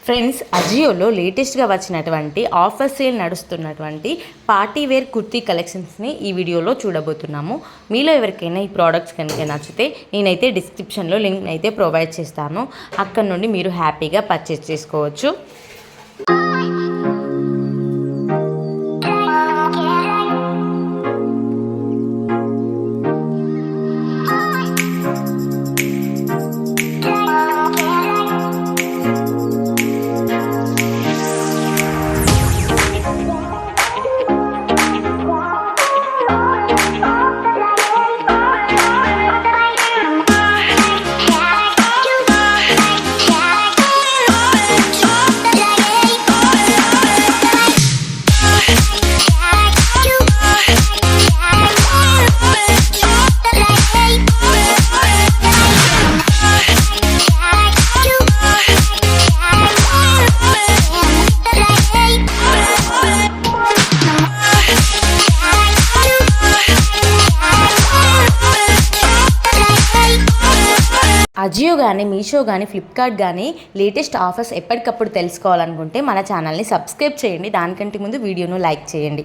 Friends, అజియోలో లేటెస్ట్గా వచ్చినటువంటి offer sale నడుస్తున్నటువంటి పార్టీ వేర్ కుర్తీ కలెక్షన్స్ని ఈ వీడియోలో చూడబోతున్నాము. మీలో ఎవరికైనా ఈ ప్రోడక్ట్స్ కనుక నచ్చితే నేనైతే డిస్క్రిప్షన్లో లింక్ అయితే ప్రొవైడ్ చేస్తాను. అక్కడ నుండి మీరు హ్యాపీగా పర్చేస్ చేసుకోవచ్చు. అజియో కానీ, మీషో కానీ, ఫ్లిప్కార్ట్ కానీ లేటెస్ట్ ఆఫర్స్ ఎప్పటికప్పుడు తెలుసుకోవాలనుకుంటే మన ఛానల్ని సబ్స్క్రైబ్ చేయండి. దానికంటే ముందు వీడియోను లైక్ చేయండి.